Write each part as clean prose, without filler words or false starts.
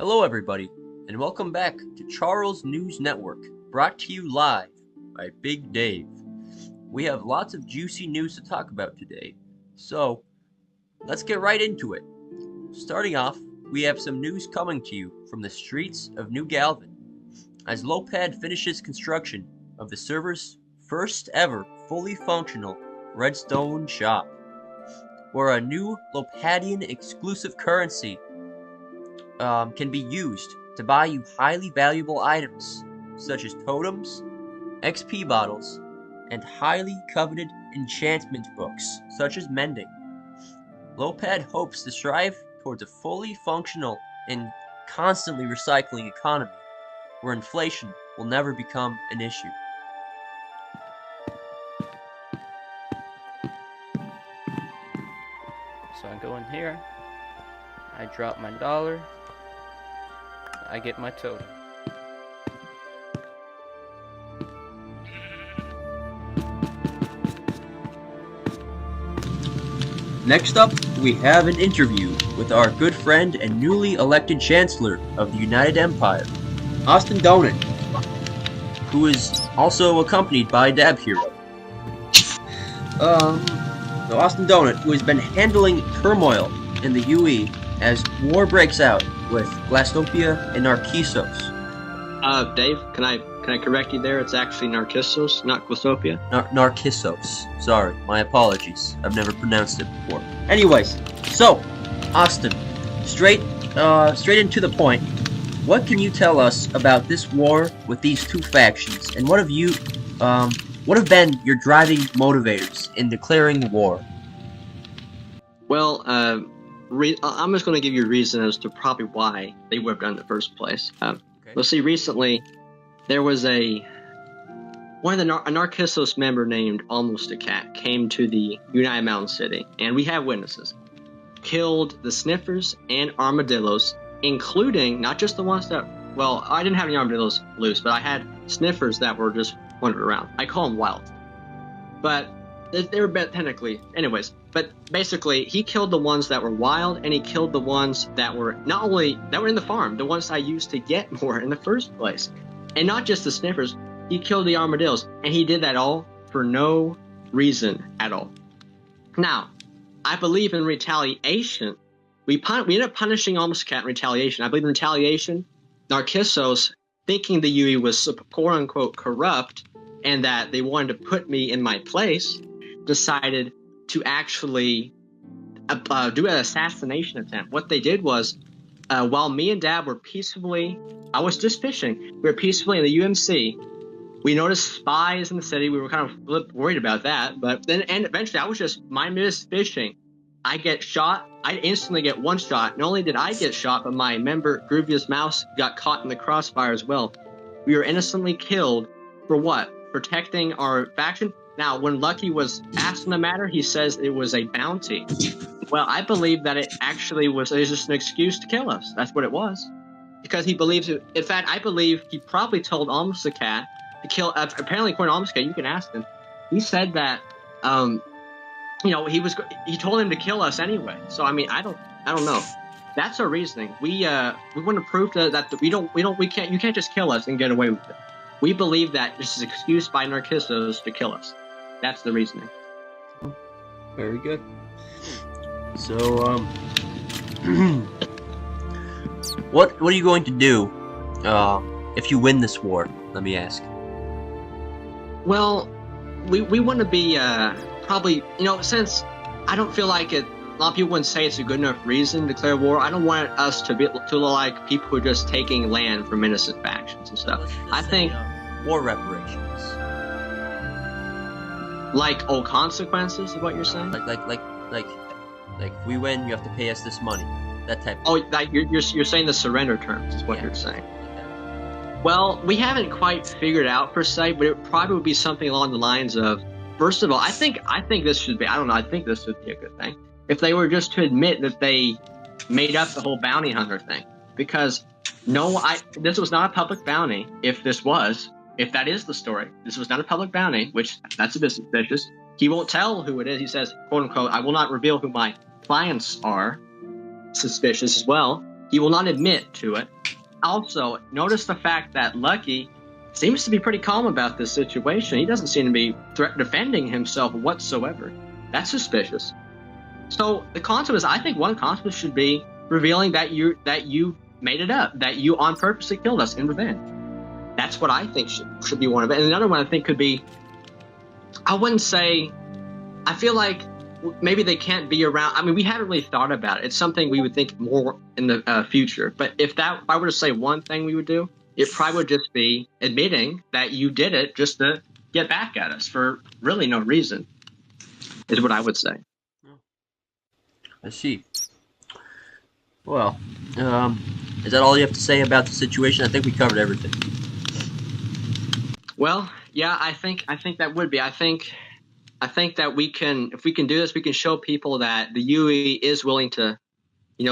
Hello, everybody, and welcome back to Charles News Network, brought to you live by Big Dave. We have lots of juicy news to talk about today, so let's get right into it. Starting off, we have some news coming to you from the streets of New Galvin, as Lopad finishes construction of the server's first ever fully functional redstone shop, where a new Lopadian exclusive currency can be used to buy you highly valuable items such as totems, XP bottles, and highly coveted enchantment books such as mending. Lopad hopes to strive towards a fully functional and constantly recycling economy where inflation will never become an issue. So I go in here, I drop my dollar, I get my totem. Next up, we have an interview with our good friend and newly elected Chancellor of the United Empire, Austin Donut, who is also accompanied by Dab Hero. So Austin Donut, who has been handling turmoil in the UE as war breaks out with Glastopia and Narcissus. Dave, can I correct you there? It's actually Narcissus, not Glastopia. Narcissus. Sorry, my apologies. I've never pronounced it before. Anyways, so Austin, straight into the point. What can you tell us about this war with these two factions, and what have been your driving motivators in declaring the war? Well, I'm just going to give you a reason as to probably why they would have done it in the first place. Okay. Let's see. Recently, there was a Narcissus member named Almost a Cat came to the United Mountain City, and we have witnesses. Killed the sniffers and armadillos, including not just the ones that. Well, I didn't have any armadillos loose, but I had sniffers that were just wandering around. I call them wild, but they were technically, anyways. But basically, he killed the ones that were wild, and he killed the ones that were not only that were in the farm, the ones I used to get more in the first place, and not just the sniffers. He killed the armadillos, and he did that all for no reason at all. Now, I believe in retaliation. We ended up punishing Almost Cat in retaliation. I believe in retaliation. Narcissus, thinking the UE was quote unquote corrupt, and that they wanted to put me in my place, decided to actually do an assassination attempt. What they did was, while me and Dad were peacefully, I was just fishing. We were peacefully in the UMC. We noticed spies in the city. We were kind of worried about that, but then and eventually I was just fishing. I get shot. I instantly get one shot. Not only did I get shot, but my member Groovious Mouse got caught in the crossfire as well. We were innocently killed for what? Protecting our faction. Now, when Lucky was asked on the matter, he says it was a bounty. Well, I believe that it actually was just an excuse to kill us. That's what it was. Because he believes it. In fact, I believe he probably told Almost a Cat to kill. Apparently, according to Almost a Cat, you can ask him. He said that, he told him to kill us anyway. So I mean, I don't know. That's our reasoning. We want to prove that you can't just kill us and get away with it. We believe that this is an excuse by Narcissus to kill us. That's the reasoning. Very good. So, what are you going to do if you win this war? Let me ask. Well, we want to be probably, since I don't feel like it. A lot of people wouldn't say it's a good enough reason to declare war. I don't want us to look like people who are just taking land from innocent factions and stuff. I think war reparations. Like old consequences is what you're saying? Like we win, you have to pay us this money. That type of thing. Like you're saying the surrender terms is what you're saying. Yeah. Well, we haven't quite figured it out per se, but it probably would be something along the lines of, first of all, I think this should be, I think this would be a good thing. If they were just to admit that they made up the whole bounty hunter thing. Because this was not a public bounty. If that is the story, this was not a public bounty, which that's a bit suspicious. He won't tell who it is. He says, quote unquote, I will not reveal who my clients are. Suspicious as well. He will not admit to it. Also, notice the fact that Lucky seems to be pretty calm about this situation. He doesn't seem to be defending himself whatsoever. That's suspicious. So the consequence, I think one consequence should be revealing that you made it up, that you on purposely killed us in revenge. That's what I think should be one of it. And another one I think could be, I wouldn't say, I feel like maybe they can't be around. I mean, we haven't really thought about it. It's something we would think more in the future. But if I were to say one thing we would do, it probably would just be admitting that you did it just to get back at us for really no reason, is what I would say. I see. Well, is that all you have to say about the situation? I think we covered everything. Well, yeah, I think that would be. I think that we can, if we can do this, we can show people that the UE is willing to,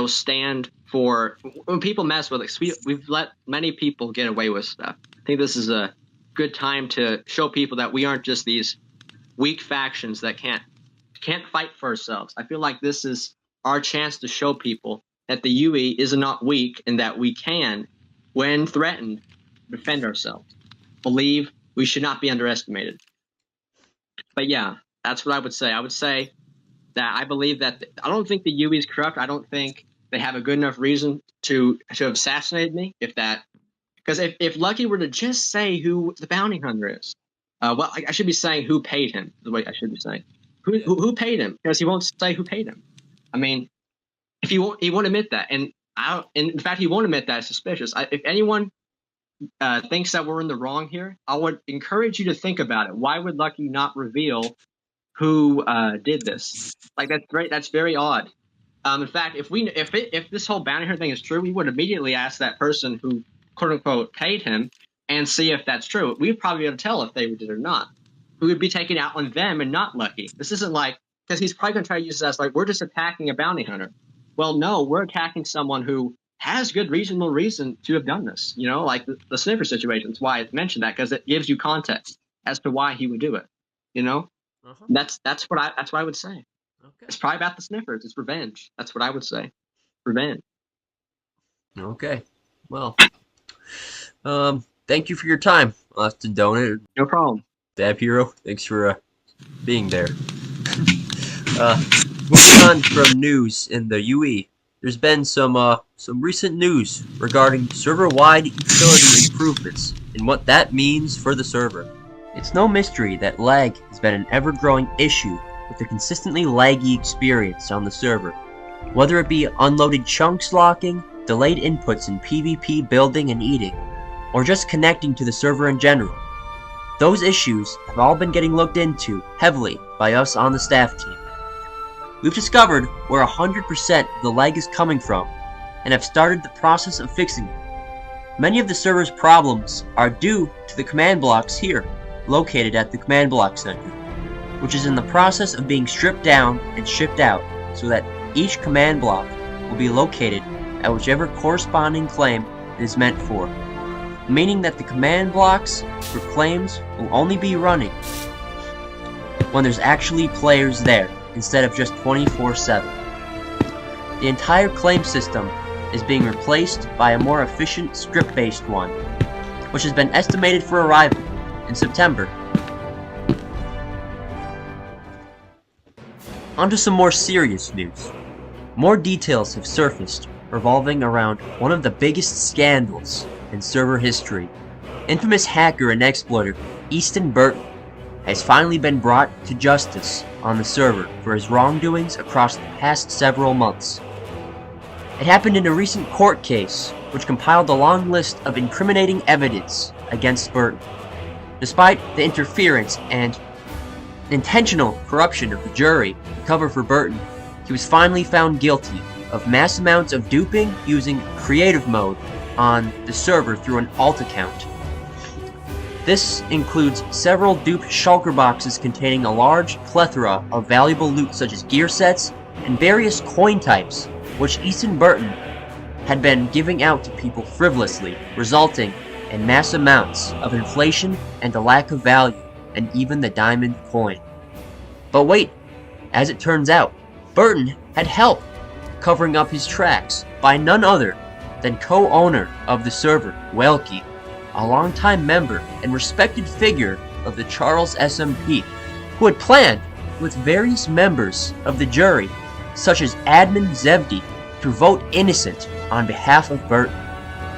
stand for when people mess with us. We've let many people get away with stuff. I think this is a good time to show people that we aren't just these weak factions that can't fight for ourselves. I feel like this is our chance to show people that the UE is not weak and that we can, when threatened, defend ourselves. Believe we should not be underestimated. But yeah, that's what I would say. I would say that I believe that I don't think the UE is corrupt. I don't think they have a good enough reason to have assassinated me. Because if Lucky were to just say who the bounty hunter is, I should be saying who paid him. The way I should be saying who paid him, because he won't say who paid him. I mean, if he won't admit that, and in fact he won't admit that. It's suspicious. If anyone thinks that we're in the wrong here, I would encourage you to think about it. Why would Lucky not reveal who did this? Like, that's very odd. In fact, if this whole bounty hunter thing is true, we would immediately ask that person who quote unquote paid him and see if that's true. We'd probably be able to tell if they did or not. We would be taking out on them and not Lucky. This isn't like, because he's probably going to try to use this as like, we're just attacking a bounty hunter. Well, no, we're attacking someone who has good reasonable reason to have done this. Like the sniffer situation. That's why I mentioned that, because it gives you context as to why he would do it. Uh-huh. That's what I would say. Okay. It's probably about the sniffers. It's revenge. That's what I would say. Revenge. Okay. Well, thank you for your time, Austin Donut. No problem. Dab Hero, thanks for being there. Moving on from news in the UE, there's been some recent news regarding server-wide utility improvements and what that means for the server. It's no mystery that lag has been an ever-growing issue with a consistently laggy experience on the server. Whether it be unloaded chunks locking, delayed inputs in PvP building and eating, or just connecting to the server in general. Those issues have all been getting looked into heavily by us on the staff team. We've discovered where 100% of the lag is coming from, and have started the process of fixing it. Many of the server's problems are due to the command blocks here, located at the command block center, which is in the process of being stripped down and shipped out, so that each command block will be located at whichever corresponding claim it is meant for, meaning that the command blocks for claims will only be running when there's actually players there, instead of just 24/7. The entire claim system is being replaced by a more efficient script-based one, which has been estimated for arrival in September. Onto some more serious news. More details have surfaced revolving around one of the biggest scandals in server history. Infamous hacker and exploiter Easton Burton has finally been brought to justice on the server for his wrongdoings across the past several months. It happened in a recent court case, which compiled a long list of incriminating evidence against Burton. Despite the interference and intentional corruption of the jury to cover for Burton, he was finally found guilty of mass amounts of duping using creative mode on the server through an alt account. This includes several dupe shulker boxes containing a large plethora of valuable loot such as gear sets and various coin types, which Easton Burton had been giving out to people frivolously, resulting in mass amounts of inflation and a lack of value, and even the diamond coin. But wait, as it turns out, Burton had help covering up his tracks by none other then co-owner of the server, Welke, a longtime member and respected figure of the Charles SMP, who had planned with various members of the jury, such as Admin Zevdi, to vote innocent on behalf of Burton,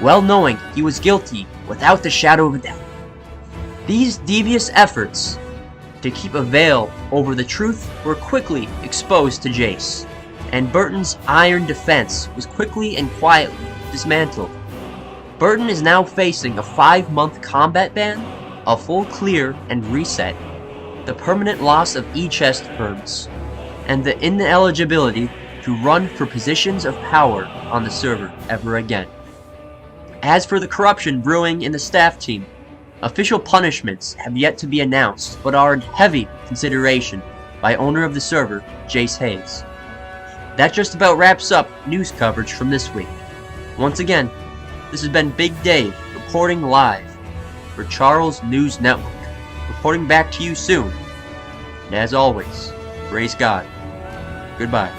well knowing he was guilty without the shadow of a doubt. These devious efforts to keep a veil over the truth were quickly exposed to Jace, and Burton's iron defense was quickly and quietly dismantled. Burton is now facing a 5-month combat ban, a full clear and reset, the permanent loss of e-chest perms, and the ineligibility to run for positions of power on the server ever again. As for the corruption brewing in the staff team, official punishments have yet to be announced but are in heavy consideration by owner of the server, Jace Hayes. That just about wraps up news coverage from this week. Once again, this has been Big Dave reporting live for Charles News Network, reporting back to you soon. And as always, praise God. Goodbye.